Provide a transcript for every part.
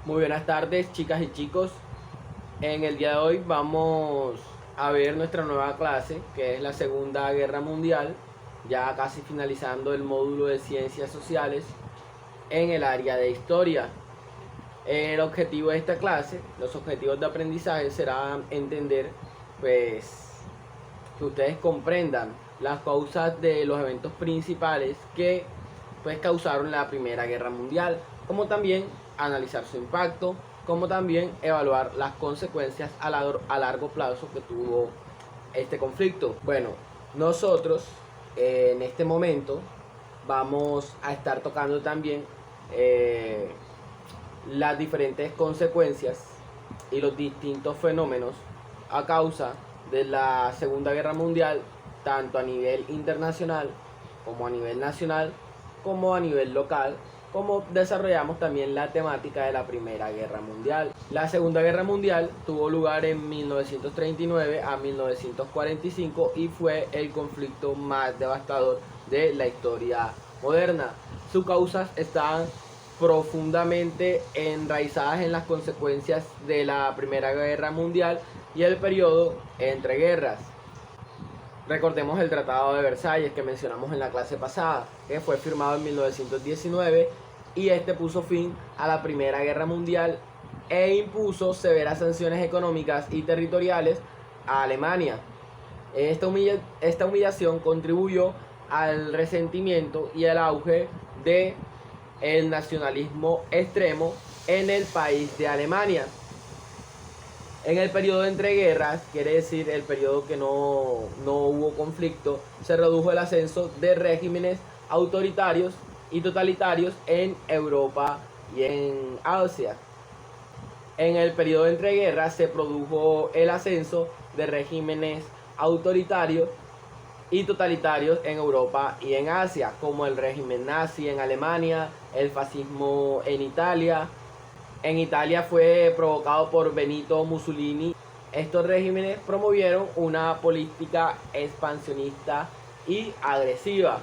Muy buenas tardes, chicas y chicos. En el día de hoy vamos a ver nuestra nueva clase, que es la Segunda Guerra Mundial, ya casi finalizando el módulo de Ciencias Sociales en el área de Historia. El objetivo de esta clase, los objetivos de aprendizaje será entender, pues, que ustedes comprendan las causas de los eventos principales que pues causaron la Primera Guerra Mundial, como también analizar su impacto, como también evaluar las consecuencias a largo plazo que tuvo este conflicto. Bueno, nosotros en este momento vamos a estar tocando también eh, las diferentes consecuencias y los distintos fenómenos a causa de la Segunda Guerra Mundial, tanto a nivel internacional como a nivel nacional, como a nivel local, como desarrollamos también la temática de la Primera Guerra Mundial. La Segunda Guerra Mundial tuvo lugar en 1939 a 1945 y fue el conflicto más devastador de la historia moderna. Sus causas estaban profundamente enraizadas en las consecuencias de la Primera Guerra Mundial y el periodo entre guerras. Recordemos el Tratado de Versalles que mencionamos en la clase pasada, que fue firmado en 1919 y este puso fin a la Primera Guerra Mundial e impuso severas sanciones económicas y territoriales a Alemania. Esta humillación contribuyó al resentimiento y al auge de el nacionalismo extremo en el país de Alemania. En el periodo entre guerras, quiere decir el periodo que no hubo conflicto, se redujo el ascenso de regímenes autoritarios y totalitarios en Europa y en Asia. En el periodo entre guerras se produjo el ascenso de regímenes autoritarios y totalitarios en Europa y en Asia, como el régimen nazi en Alemania, el fascismo en Italia. En Italia fue provocado por Benito Mussolini. Estos regímenes promovieron una política expansionista y agresiva.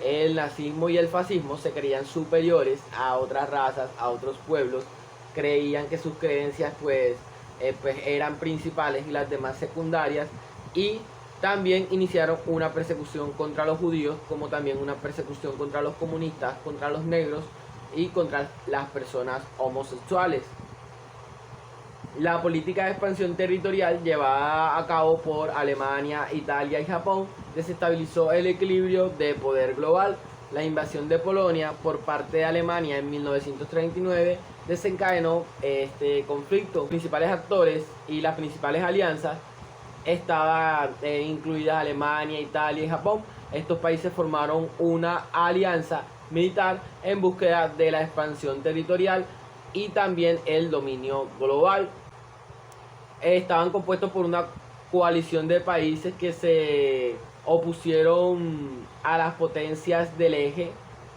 El nazismo y el fascismo se creían superiores a otras razas, a otros pueblos. Creían que sus creencias pues eran principales y las demás secundarias. Y también iniciaron una persecución contra los judíos, como también una persecución contra los comunistas, contra los negros y contra las personas homosexuales. La política de expansión territorial llevada a cabo por Alemania, Italia y Japón desestabilizó el equilibrio de poder global. La invasión de Polonia por parte de Alemania en 1939 desencadenó este conflicto. Los principales actores y las principales alianzas estaban incluidas Alemania, Italia y Japón. Estos países formaron una alianza militar en búsqueda de la expansión territorial y también el dominio global. Estaban compuestos por una coalición de países que se opusieron a las potencias del eje.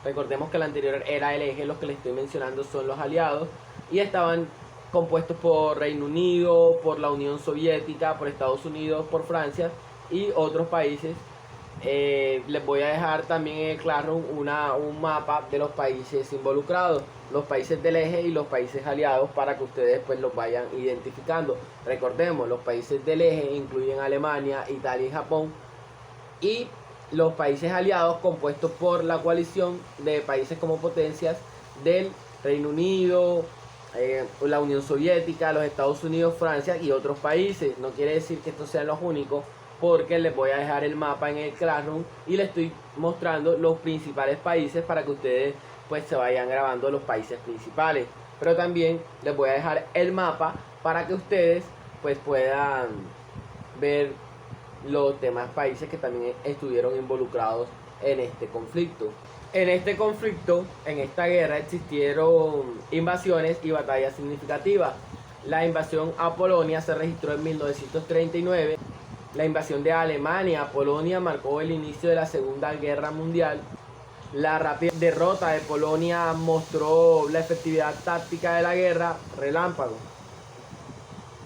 Recordemos que el anterior era el eje, los que les estoy mencionando son los aliados, y estaban compuestos por Reino Unido, por la Unión Soviética, por Estados Unidos, por Francia y otros países. Les voy a dejar también en el Classroom un mapa de los países involucrados, los países del eje y los países aliados, para que ustedes pues los vayan identificando. Recordemos, los países del eje incluyen Alemania, Italia y Japón, y los países aliados compuestos por la coalición de países como potencias del Reino Unido, la Unión Soviética, los Estados Unidos, Francia y otros países. No quiere decir que estos sean los únicos, porque les voy a dejar el mapa en el Classroom y les estoy mostrando los principales países para que ustedes pues se vayan grabando los países principales. Pero también les voy a dejar el mapa para que ustedes pues puedan ver los demás países que también estuvieron involucrados en este conflicto. En este conflicto, en esta guerra, existieron invasiones y batallas significativas. La invasión a Polonia se registró en 1939. La invasión de Alemania a Polonia marcó el inicio de la Segunda Guerra Mundial. La rápida derrota de Polonia mostró la efectividad táctica de la guerra relámpago.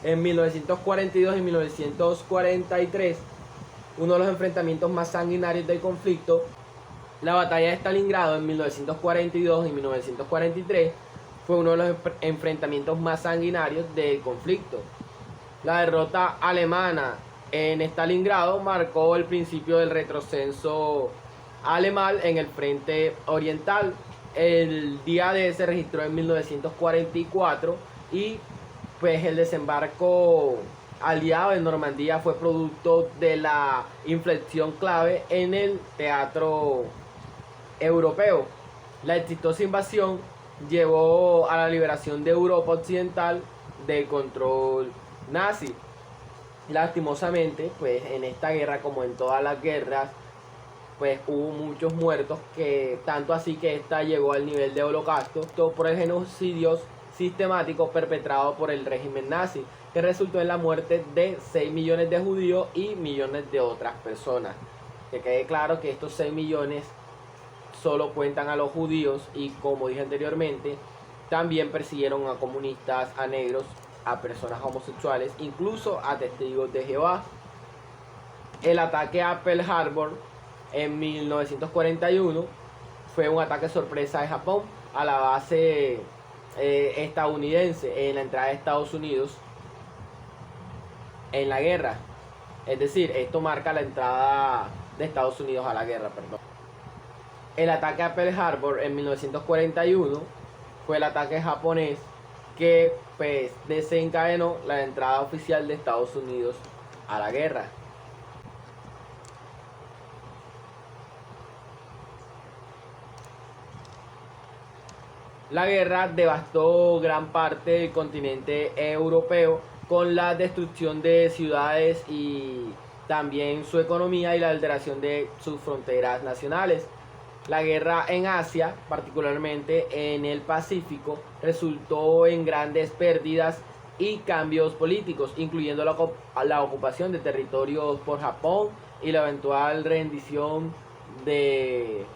En 1942 y 1943, uno de los enfrentamientos más sanguinarios del conflicto, la batalla de Stalingrado en 1942 y 1943, fue uno de los enfrentamientos más sanguinarios del conflicto. La derrota alemana en Stalingrado marcó el principio del retroceso alemán en el frente oriental. El día D se registró en 1944 y pues el desembarco aliado en Normandía fue producto de la inflexión clave en el teatro europeo. La exitosa invasión llevó a la liberación de Europa Occidental del control nazi. Lastimosamente, pues en esta guerra, como en todas las guerras, pues hubo muchos muertos, que tanto así que esta llegó al nivel de holocausto por el genocidio sistemático perpetrado por el régimen nazi, que resultó en la muerte de 6 millones de judíos y millones de otras personas. Que quede claro que estos 6 millones solo cuentan a los judíos y, como dije anteriormente, también persiguieron a comunistas, a negros, a personas homosexuales, incluso a testigos de Jehová. El ataque a Pearl Harbor en 1941 fue un ataque sorpresa de Japón a la base estadounidense en la entrada de Estados Unidos en la guerra. Es decir, esto marca la entrada de Estados Unidos a la guerra, perdón. El ataque a Pearl Harbor en 1941 fue el ataque japonés que pues desencadenó la entrada oficial de Estados Unidos a la guerra. La guerra devastó gran parte del continente europeo con la destrucción de ciudades y también su economía y la alteración de sus fronteras nacionales. La guerra en Asia, particularmente en el Pacífico, resultó en grandes pérdidas y cambios políticos, incluyendo la ocupación de territorios por Japón y la eventual rendición de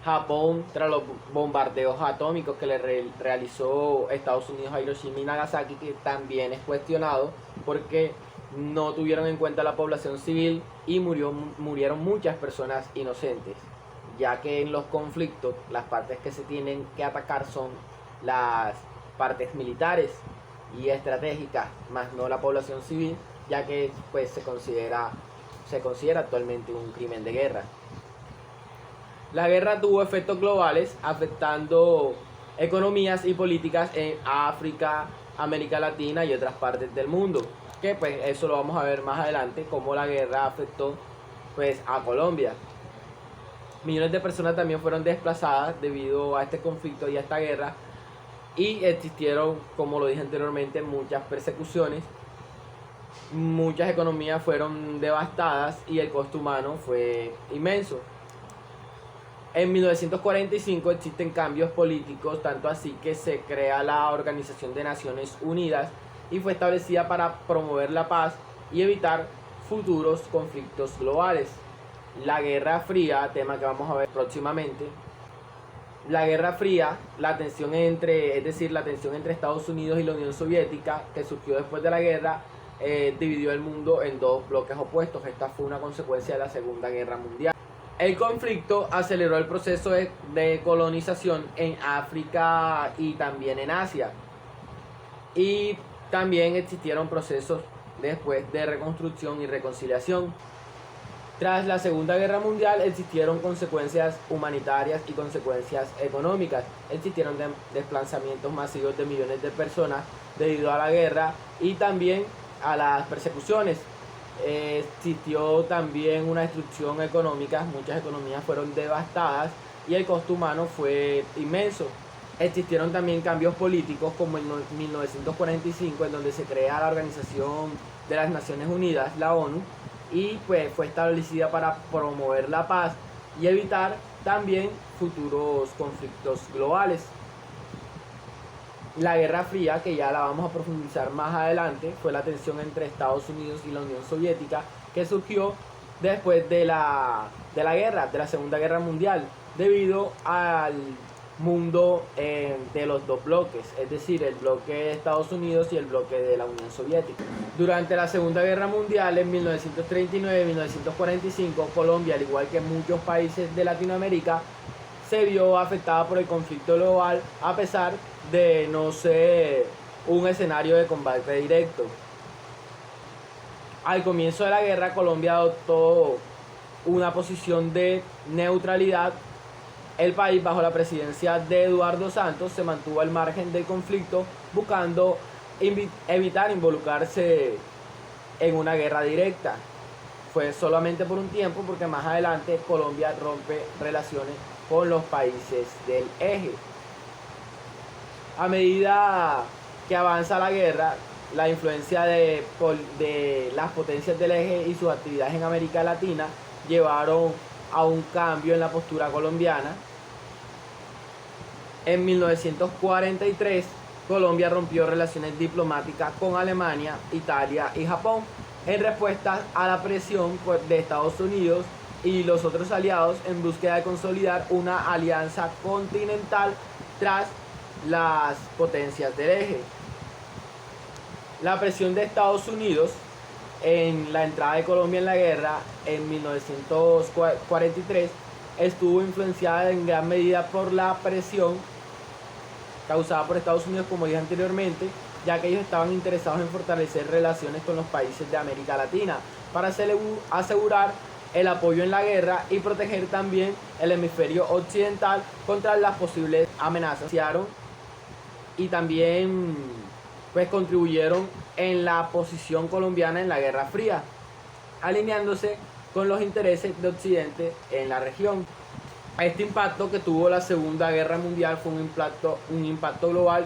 Japón tras los bombardeos atómicos que le realizó Estados Unidos a Hiroshima y Nagasaki, que también es cuestionado porque no tuvieron en cuenta la población civil y murieron muchas personas inocentes, ya que en los conflictos las partes que se tienen que atacar son las partes militares y estratégicas, más no la población civil, ya que pues se considera actualmente un crimen de guerra. La guerra tuvo efectos globales, afectando economías y políticas en África, América Latina y otras partes del mundo, que pues eso lo vamos a ver más adelante, cómo la guerra afectó pues a Colombia. Millones de personas también fueron desplazadas debido a este conflicto y a esta guerra, y existieron, como lo dije anteriormente, muchas persecuciones, muchas economías fueron devastadas y el costo humano fue inmenso. En 1945 existen cambios políticos, tanto así que se crea la Organización de Naciones Unidas y fue establecida para promover la paz y evitar futuros conflictos globales. La Guerra Fría, tema que vamos a ver próximamente. La Guerra Fría, la tensión entre Estados Unidos y la Unión Soviética, que surgió después de la guerra, dividió el mundo en dos bloques opuestos. Esta fue una consecuencia de la Segunda Guerra Mundial. El conflicto aceleró el proceso de colonización en África y también en Asia. Y también existieron procesos después de reconstrucción y reconciliación. Tras la Segunda Guerra Mundial existieron consecuencias humanitarias y consecuencias económicas. Existieron desplazamientos masivos de millones de personas debido a la guerra y también a las persecuciones. Existió también una destrucción económica, muchas economías fueron devastadas y el costo humano fue inmenso. Existieron también cambios políticos, como en 1945, en donde se crea la Organización de las Naciones Unidas, la ONU, y pues fue establecida para promover la paz y evitar también futuros conflictos globales. La Guerra Fría, que ya la vamos a profundizar más adelante, fue la tensión entre Estados Unidos y la Unión Soviética, que surgió después de la Segunda Guerra Mundial, debido al mundo de los dos bloques, es decir, el bloque de Estados Unidos y el bloque de la Unión Soviética. Durante la Segunda Guerra Mundial, en 1939 y 1945, Colombia, al igual que muchos países de Latinoamérica, se vio afectada por el conflicto global a pesar de no ser un escenario de combate directo. Al comienzo de la guerra, Colombia adoptó una posición de neutralidad. El país, bajo la presidencia de Eduardo Santos, se mantuvo al margen del conflicto, buscando evitar involucrarse en una guerra directa. Fue solamente por un tiempo, porque más adelante Colombia rompe relaciones con los países del eje. A medida que avanza la guerra, la influencia de las potencias del eje y sus actividades en América Latina llevaron a un cambio en la postura colombiana. En 1943, Colombia rompió relaciones diplomáticas con Alemania, Italia y Japón en respuesta a la presión de Estados Unidos y los otros aliados en búsqueda de consolidar una alianza continental tras las potencias del eje. La presión de Estados Unidos en la entrada de Colombia en la guerra en 1943 estuvo influenciada en gran medida por la presión causada por Estados Unidos, como dije anteriormente, ya que ellos estaban interesados en fortalecer relaciones con los países de América Latina para asegurar el apoyo en la guerra y proteger también el hemisferio occidental contra las posibles amenazas. Y también pues contribuyeron en la posición colombiana en la Guerra Fría, alineándose con los intereses de Occidente en la región. Este impacto que tuvo la Segunda Guerra Mundial fue un impacto global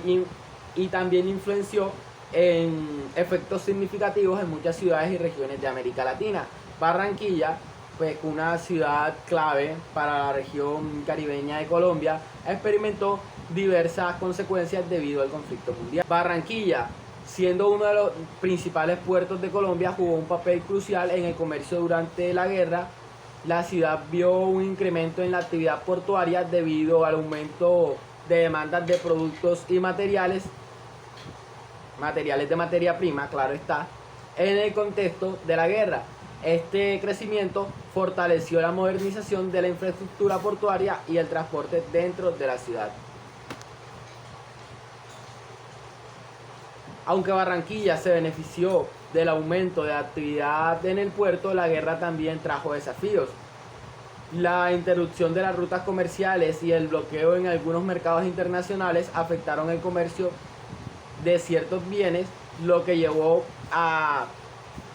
y también influenció en efectos significativos en muchas ciudades y regiones de América Latina. Barranquilla, pues una ciudad clave para la región caribeña de Colombia, experimentó diversas consecuencias debido al conflicto mundial. Barranquilla, siendo uno de los principales puertos de Colombia, jugó un papel crucial en el comercio durante la guerra. La ciudad vio un incremento en la actividad portuaria debido al aumento de demandas de productos y materiales de materia prima, claro está, en el contexto de la guerra. Este crecimiento fortaleció la modernización de la infraestructura portuaria y el transporte dentro de la ciudad. Aunque Barranquilla se benefició del aumento de actividad en el puerto, la guerra también trajo desafíos. La interrupción de las rutas comerciales y el bloqueo en algunos mercados internacionales afectaron el comercio de ciertos bienes, lo que llevó a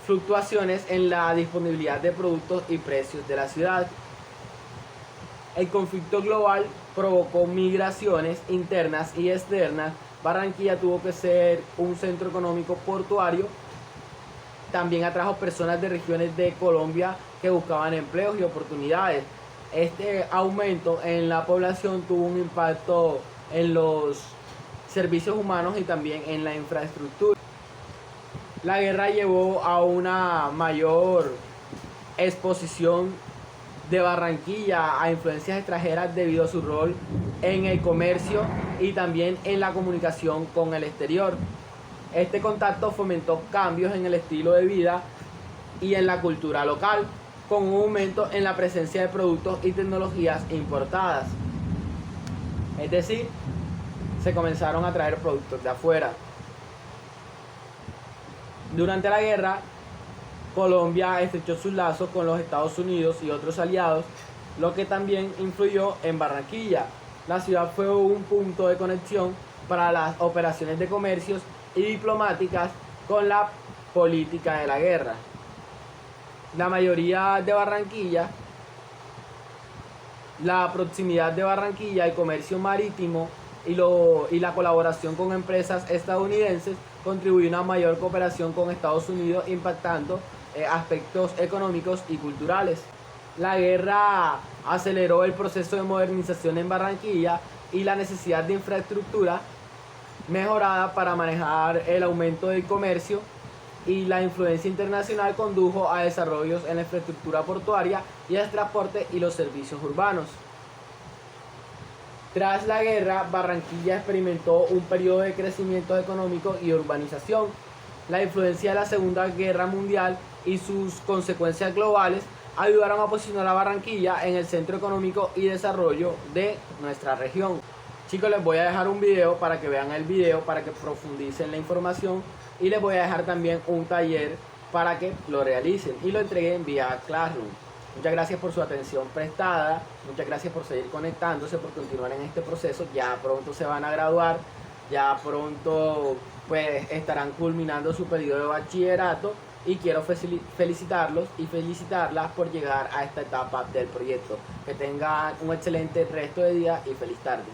fluctuaciones en la disponibilidad de productos y precios de la ciudad. El conflicto global provocó migraciones internas y externas. Barranquilla tuvo que ser un centro económico portuario. También atrajo personas de regiones de Colombia que buscaban empleos y oportunidades. Este aumento en la población tuvo un impacto en los servicios humanos y también en la infraestructura. La guerra llevó a una mayor exposición de Barranquilla a influencias extranjeras debido a su rol en el comercio y también en la comunicación con el exterior. Este contacto fomentó cambios en el estilo de vida y en la cultura local, con un aumento en la presencia de productos y tecnologías importadas. Es decir, se comenzaron a traer productos de afuera. Durante la guerra, Colombia estrechó sus lazos con los Estados Unidos y otros aliados, lo que también influyó en Barranquilla. La ciudad fue un punto de conexión para las operaciones de comercios y diplomáticas con la política de la guerra. La proximidad de Barranquilla, el comercio marítimo y la colaboración con empresas estadounidenses contribuyó a una mayor cooperación con Estados Unidos, impactando aspectos económicos y culturales. La guerra aceleró el proceso de modernización en Barranquilla y la necesidad de infraestructura mejorada para manejar el aumento del comercio, y la influencia internacional condujo a desarrollos en la infraestructura portuaria y el transporte y los servicios urbanos. Tras la guerra, Barranquilla experimentó un periodo de crecimiento económico y urbanización. La influencia de la Segunda Guerra Mundial y sus consecuencias globales ayudaron a posicionar a Barranquilla en el centro económico y desarrollo de nuestra región. Chicos, les voy a dejar un video para que vean el video, para que profundicen la información, y les voy a dejar también un taller para que lo realicen y lo entreguen vía Classroom. Muchas gracias por su atención prestada, muchas gracias por seguir conectándose, por continuar en este proceso. Ya pronto se van a graduar, ya pronto pues estarán culminando su periodo de bachillerato, y quiero felicitarlos y felicitarlas por llegar a esta etapa del proyecto. Que tengan un excelente resto de día y feliz tarde.